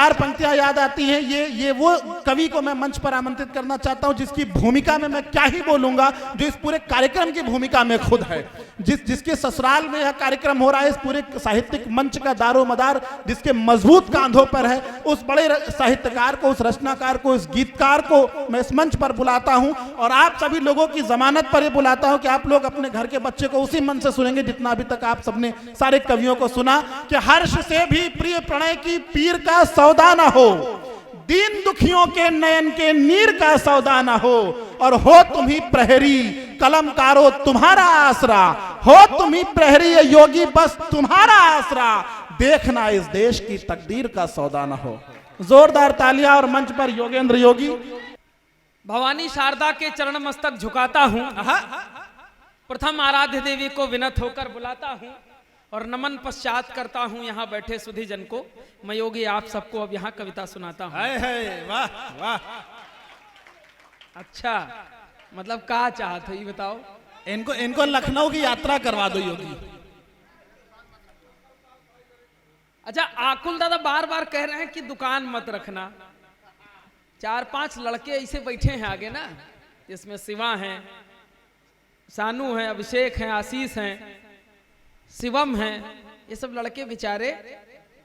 चार पंक्तियां याद आती हैं। ये वो कवि को मैं मंच पर आमंत्रित करना चाहता हूं जिसकी भूमिका में मैं क्या ही बोलूंगा, जो इस पूरे कार्यक्रम की भूमिका में खुद है, जिसके ससुराल में यह कार्यक्रम हो रहा है, इस पूरे साहित्यिक मंच का दारोमदार जिसके मजबूत कांधों पर है, उस बड़े साहित्यकार को, उस रचनाकार को, इस गीतकार को मैं इस मंच पर बुलाता हूं और आप सभी लोगों की जमानत पर यह बुलाता हूं कि आप लोग अपने घर के बच्चे को उसी मन से सुनेंगे जितना अभी तक आप सबने सारे कवियों को सुना कि हर्ष से भी प्रिय प्रणय की पीर का सौदा ना हो, दीन दुखियों के नयन के नीर का सौदा ना हो, और हो तुम ही प्रहरी कलमकारो तुम्हारा आसरा, हो तुम ही प्रहरी योगी बस तुम्हारा आसरा, देखना इस देश की तकदीर का सौदा ना हो। जोरदार तालियां और मंच पर योगेंद्र योगी। भवानी शारदा के चरण मस्तक झुकाता हूं, प्रथम आराध्य देवी को विनत होकर बुलाता हूं और नमन पश्चात करता हूं यहाँ बैठे सुधी जन को। मैं योगी आप सबको अब यहाँ कविता सुनाता हूं। वाह वाह, अच्छा मतलब क्या चाहत हो ये बताओ। इनको लखनऊ की यात्रा करवा दो योगी। अच्छा आकुल दादा बार बार कह रहे हैं कि दुकान मत रखना। 4-5 लड़के ऐसे बैठे हैं आगे ना, जिसमें शिवा हैं, सानू हैं, अभिषेक हैं, आशीष हैं, शिवम हैं, ये सब लड़के बेचारे,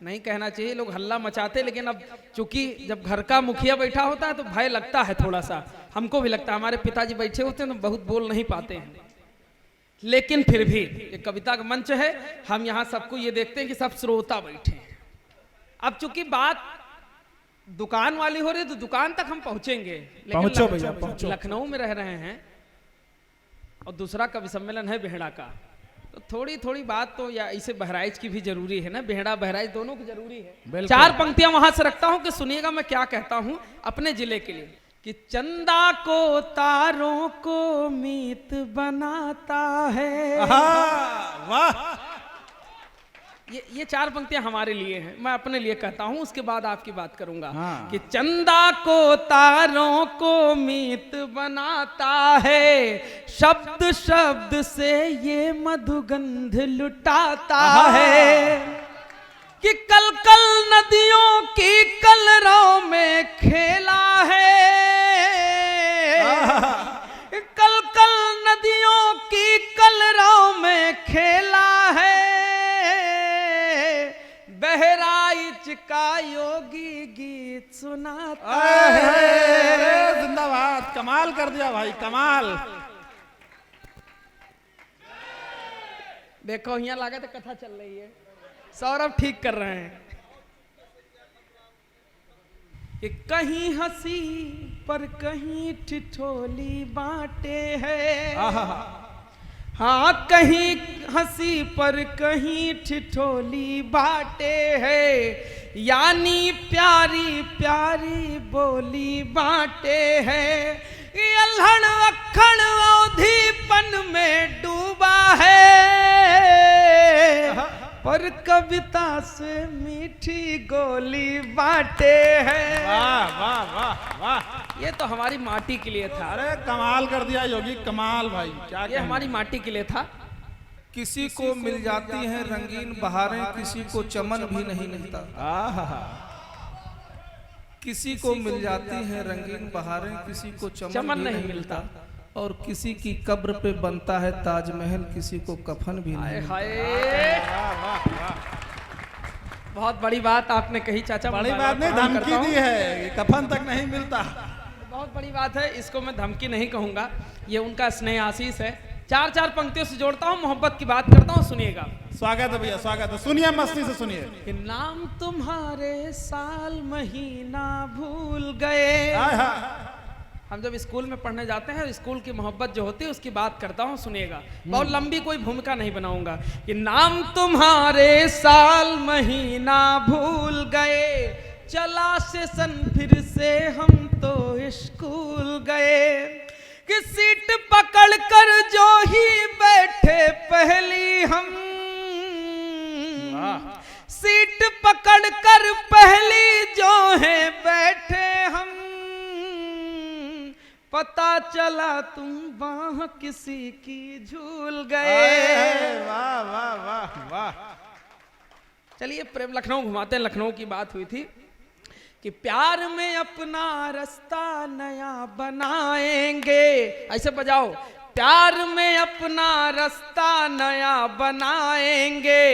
नहीं कहना चाहिए लोग हल्ला मचाते, लेकिन अब चूंकि जब घर का मुखिया बैठा होता है तो भय लगता है थोड़ा सा, हमको भी लगता है। हमारे पिताजी बैठे होते हैं तो बहुत बोल नहीं पाते हैं, लेकिन फिर भी ये कविता का मंच है, हम यहाँ सबको ये देखते हैं कि सब श्रोता बैठे हैं। अब चूंकि बात दुकान वाली हो रही है तो दुकान तक हम पहुंचेंगे, पहुंचो भैया पहुंचो। लखनऊ में रह रहे हैं और दूसरा कवि सम्मेलन है बेहड़ा का, तो थोड़ी थोड़ी बात तो या इसे बहराइच की भी जरूरी है ना, बेहड़ा बहराइच दोनों की जरूरी है। 4 पंक्तियां वहां से रखता हूं कि सुनिएगा मैं क्या कहता हूं अपने जिले के लिए। कि चंदा को तारों को मीत बनाता है। वाह, ये 4 पंक्तियां हमारे लिए हैं, मैं अपने लिए कहता हूं, उसके बाद आपकी बात करूंगा। हाँ। कि चंदा को तारों को मीत बनाता है, शब्द शब्द से ये मधुगंध लुटाता है। कि कल कल नदियों की कलरव में खेला है, कल कल नदियों की कलरव में खेला है, बहराइच का योगी गीत सुनाता है। जिंदाबाद, कमाल कर दिया भाई, कमाल। देखो यहाँ लगा तो कथा चल रही है, सौरभ ठीक कर रहे हैं। कि कहीं हंसी पर कहीं ठिठोली बाटे है, हाँ कहीं हंसी पर कहीं ठिठोली बाटे है, यानी प्यारी प्यारी बोली बाटे है। अल्हड़ अक्खड़ अवधीपन में डूबा है, पर कविता से मीठी गोली बाटे है। वाह वाह वाह वाह, ये तो हमारी माटी के लिए था। अरे कमाल कर दिया योगी, कमाल भाई, क्या ये हमारी माटी के लिए था। किसी को मिल जाती हैं रंगीन बहारें, किसी को चमन भी नहीं मिलता। किसी को मिल जाती हैं रंगीन बहारें, किसी को चमन भी नहीं मिलता। और किसी की कब्र पे बनता है ताजमहल, किसी को कफन भी नहीं। हाय बहुत बड़ी बात आपने कही चाचा। बड़ी बात नहीं, धमकी दी है, कफन तक नहीं मिलता। बहुत बड़ी बात है, इसको मैं धमकी नहीं कहूंगा, ये उनका स्नेह आशीष है। 4 पंक्तियों से जोड़ता हूँ, मोहब्बत की बात करता हूँ, सुनिएगा। स्वागत है भैया, स्वागत है, सुनिए मस्ती से सुनिए। कि नाम तुम्हारे साल महीना भूल गए। हम जब स्कूल में पढ़ने जाते हैं, स्कूल की मोहब्बत जो होती है उसकी बात करता हूँ, सुनिएगा। बहुत लंबी कोई भूमिका नहीं बनाऊंगा। कि नाम तुम्हारे साल महीना भूल गए, चला सेशन फिर से हम तो स्कूल गए। कि सीट पकड़ कर जो ही बैठे पहली हम, सीट पकड़ कर पहली जो है बैठे हम, पता चला तुम बाह किसी की झूल गए। वाह वाह वाह वाह। चलिए प्रेम लखनऊ घुमाते हैं, लखनऊ की बात हुई थी। कि प्यार में अपना रास्ता नया बनाएंगे, ऐसे बजाओ, प्यार में अपना रास्ता नया बनाएंगे,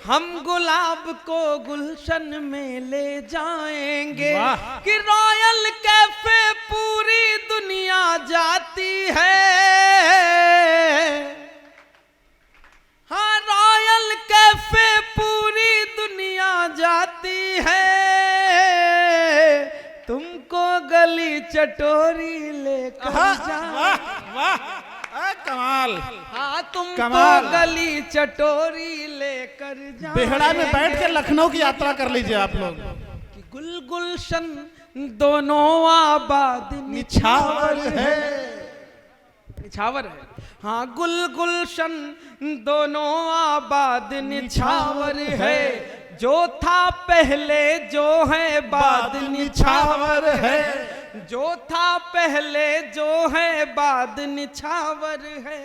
हम गुलाब को गुलशन में ले जाएंगे। कि रॉयल कैफे पूरी दुनिया जाती है, हाँ रॉयल कैफे पूरी दुनिया जाती है, तुमको गली चटोरी लेकर जा। कमाल। हाँ तुमको कमाल। गली चटोरी लेकर जा। बेहड़ा में बैठ के लखनऊ की यात्रा कर लीजिए आप लोग। कि गुल गुलशन दोनों आबाद निछावर है, निछावर है, हाँ गुल गुलशन दोनों आबाद निछावर है, जो था पहले जो है बाद निछावर है, जो था पहले जो है बाद निछावर है।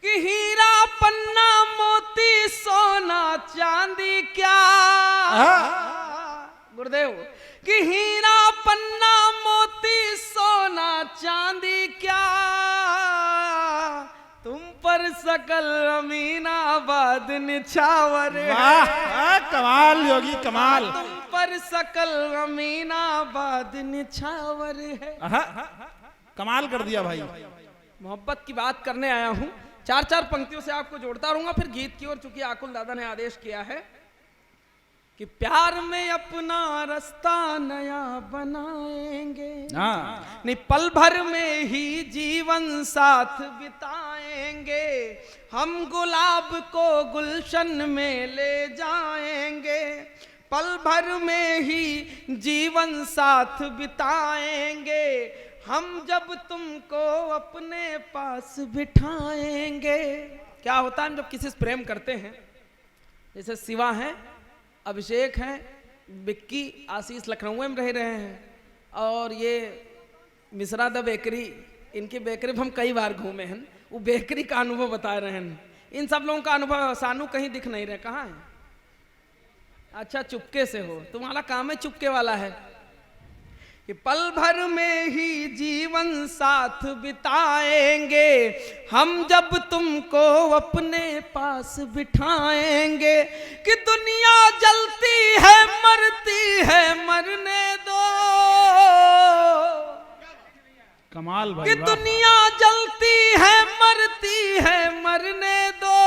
कि हीरा पन्ना मोती सोना चांदी क्या, गुरुदेव, कि हीरा पन्ना मोती सोना चांदी क्या, तुम पर सकल अमीनाबाद निछावर है। वाह कमाल योगी कमाल। तुम पर सकल अमीनाबाद निछावर है। कमाल कर दिया भाई। मोहब्बत की बात करने आया हूं, चार चार पंक्तियों से आपको जोड़ता रहूंगा फिर गीत की ओर, चूंकि आकुल दादा ने आदेश किया है कि प्यार में अपना रास्ता नया बनाएंगे, नहीं पल भर में ही जीवन साथ बिताएंगे, हम गुलाब को गुलशन में ले जाएंगे, पल भर में ही जीवन साथ बिताएंगे, हम जब तुमको अपने पास बिठाएंगे। क्या होता है जब किसी से प्रेम करते हैं, जैसे शिवा हैं, अभिषेक हैं, बिक्की, आशीष लखनऊ में रह रहे हैं, और ये मिश्रा द बेकरी, इनकी बेकरी हम कई बार घूमे हैं, वो बेकरी का अनुभव बता रहे हैं। इन सब लोगों का अनुभव सानू कहीं दिख नहीं रहे, कहाँ है? अच्छा चुपके से हो, तुम्हारा काम है चुपके वाला है। कि पल भर में ही जीवन साथ बिताएंगे, हम जब तुमको अपने पास बिठाएंगे, कि दुनिया जलती है मरती है मरने दो, कमाल भाई। कि दुनिया जलती है मरती है मरने दो,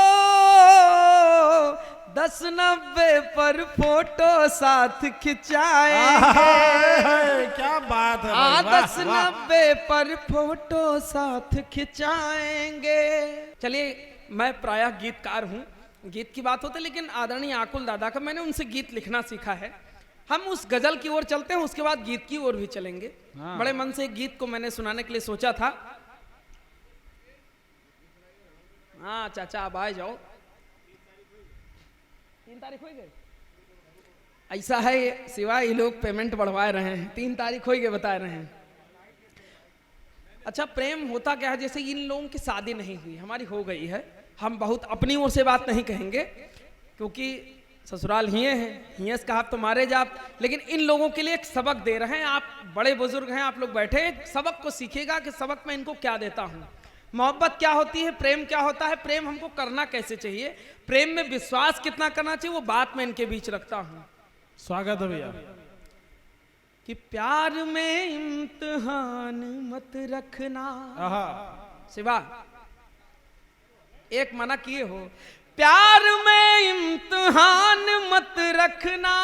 10-90 पर फोटो साथ खिंचाएंगे। क्या बात है। हाँ 10-90 पर फोटो साथ खिंचाएंगे। चलिए मैं प्रायः गीतकार हूँ, गीत की बात होती है, लेकिन आदरणीय आकुल दादा का मैंने उनसे गीत लिखना सीखा है। हम उस गजल की ओर चलते हैं, उसके बाद गीत की ओर भी चलेंगे। बड़े मन से एक गीत को मैंने सुनाने के लिए सोचा था। हाँ चाचा अब आ जाओ, 3 तारीख हो गए। ऐसा है सिवाय ये लोग पेमेंट बढ़वा रहे हैं, 3 तारीख हो गए बता रहे हैं। अच्छा प्रेम होता क्या है, जैसे इन लोगों की शादी नहीं हुई, हमारी हो गई है, हम बहुत अपनी ओर से बात नहीं कहेंगे क्योंकि ससुराल हिये हैं, हिये से कहा तो मारे जाप, लेकिन इन लोगों के लिए एक सबक दे रहे हैं। आप बड़े बुजुर्ग हैं, आप लोग बैठे, सबक को सीखिएगा कि सबक मैं इनको क्या देता हूँ। मोहब्बत क्या होती है, प्रेम क्या होता है, प्रेम हमको करना कैसे चाहिए, प्रेम में विश्वास कितना करना चाहिए, वो बात मैं इनके बीच रखता हूँ। स्वागत है भैया। कि प्यार में इम्तिहान मत रखना, शिवा एक मना किए हो, प्यार में इम्तिहान मत रखना,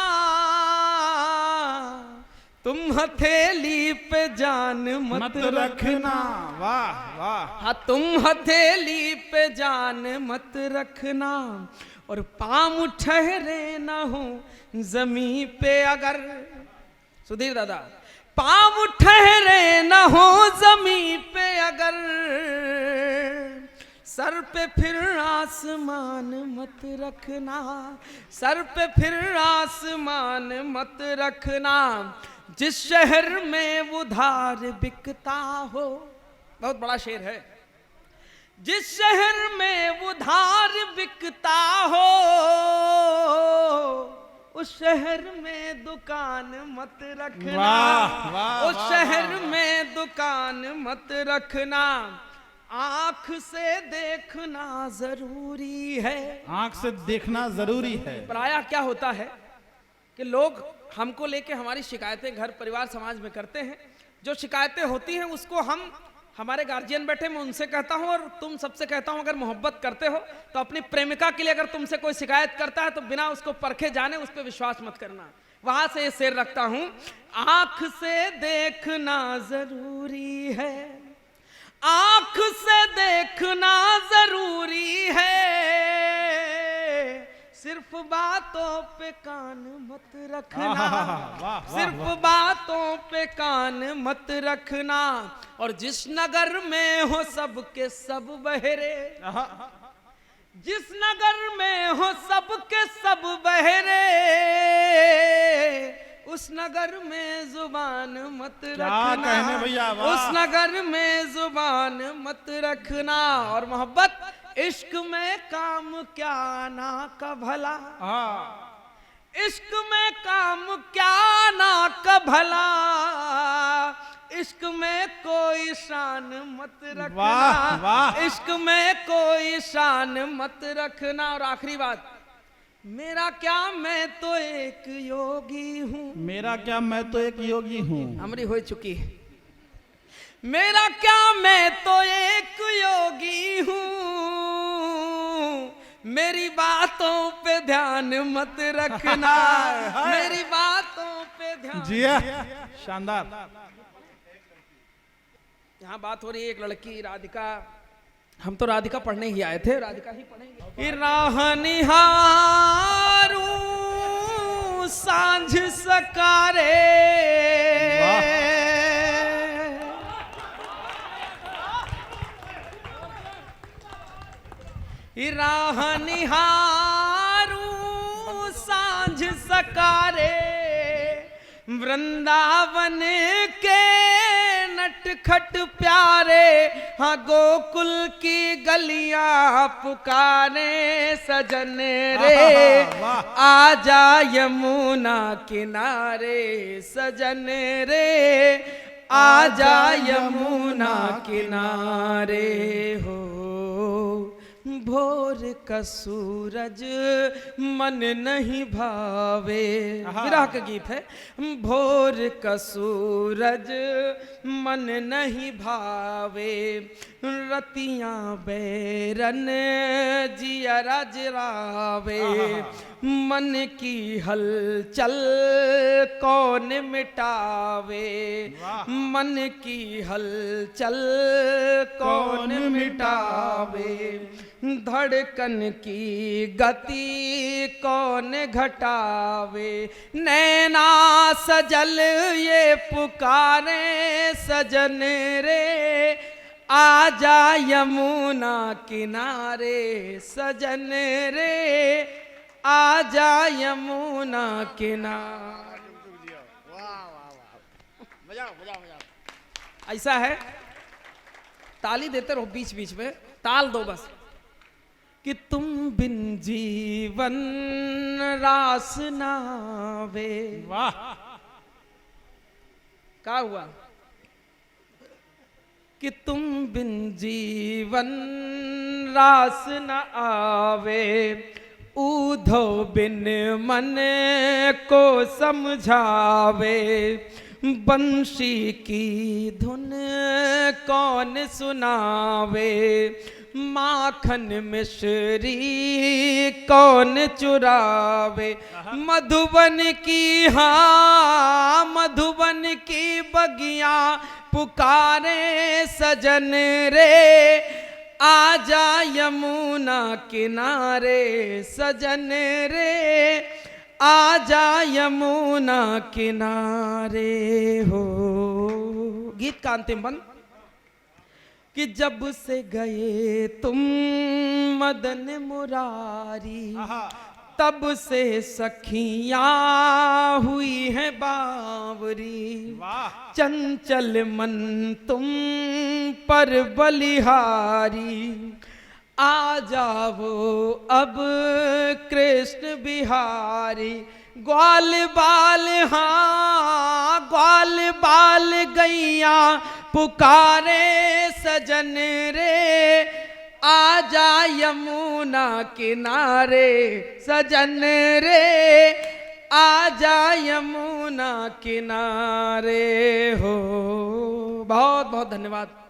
तुम हथेली पे जान मत रखना। वाह वाह। हाँ तुम हथेली पे जान मत रखना, और पाँव ठहरे ना हो जमीन पे अगर, सुधीर दादा, पाँव ठहरे ना हो जमीन पे अगर, सर पे फिर आसमान मत रखना, सर पे फिर आसमान मत रखना, जिस शहर में उधार बिकता हो, बहुत बड़ा शेर है, जिस शहर में उधार बिकता हो, उस शहर में दुकान मत रखना, वाह, वाह, उस शहर में दुकान मत रखना, आंख से देखना जरूरी है। आंख से देखना जरूरी है। प्रायः क्या होता है कि लोग हमको लेके हमारी शिकायतें घर परिवार समाज में करते हैं। जो शिकायतें होती हैं उसको हम, हमारे गार्जियन बैठे, मैं उनसे कहता हूं और तुम सबसे कहता हूं, अगर मोहब्बत करते हो तो अपनी प्रेमिका के लिए अगर तुमसे कोई शिकायत करता है तो बिना उसको परखे जाने उस पर विश्वास मत करना। वहां से ये शेर रखता हूं, आंख से देखना जरूरी है, आंख से देखना जरूरी है, सिर्फ बातों पे कान मत रखना, सिर्फ बातों पे कान मत रखना। और जिस नगर में हो सबके सब बहरे, जिस नगर में हो सबके सब बहरे, उस नगर में जुबान मत रखना, कहने भैया, वाह। उस नगर में जुबान मत रखना। और मोहब्बत इश्क में काम क्या ना का भला, इश्क में काम क्या ना का भला, इश्क में कोई शान मत रखना, वाह, वाह। इश्क में कोई शान मत रखना। और आखिरी बात, मेरा क्या मैं तो एक योगी हूँ, मेरा क्या मैं तो एक योगी हूँ। हमारी हो चुकी है। मेरा क्या मैं तो एक योगी हूँ, मेरी बातों पे ध्यान मत रखना, मेरी बातों पे ध्यान। जी शानदार। यहाँ बात हो रही है एक लड़की राधिका, हम तो राधिका पढ़ने ही आए थे, राधिका ही पढ़ेंगे। राह निहारू सांझ सकारे, राह निहारू सांझ सकारे, वृंदावन के नटखट प्यारे, हाँ गोकुल की गलियां पुकारे, सजन रे आजा यमुना किनारे, सजन रे आजा यमुना किनारे। हो भोर का सूरज मन नहीं भावे, विरह का गीत है। भोर का सूरज मन नहीं भावे, रतियां बैरन जियरा जरावे, मन की हलचल कौन मिटावे, मन की हलचल कौन मिटावे, धड़कन की गति कौन घटावे, नैना सजल ये पुकारे, सजन रे आजा यमुना किनारे, सजन रे आजा यमुना किनारे। ऐसा है, ताली देते रहो बीच बीच में, ताल दो बस। कि तुम बिन जीवन रास नावे। वाह, क्या हुआ? कि तुम बिन जीवन रास न आवे, ऊधो बिन मन को समझावे, बंशी की धुन कौन सुनावे, माखन मिश्री कौन चुरावे, मधुबन की हाँ मधुबन की बगिया पुकारे, सजन रे आजा यमुना किनारे, सजन रे आजा यमुना किनारे। हो गीत का अंतिम बंद। कि जब से गए तुम मदन मुरारी, तब से सखियां हुई है बावरी, चंचल मन तुम पर बलिहारी, आ जाओ अब कृष्ण बिहारी, ग्वाल बाल हाँ ग्वाल बाल गैया पुकारे सजन रे, आजा यमुना किनारे सजन रे, आजा यमुना किनारे हो। बहुत बहुत धन्यवाद।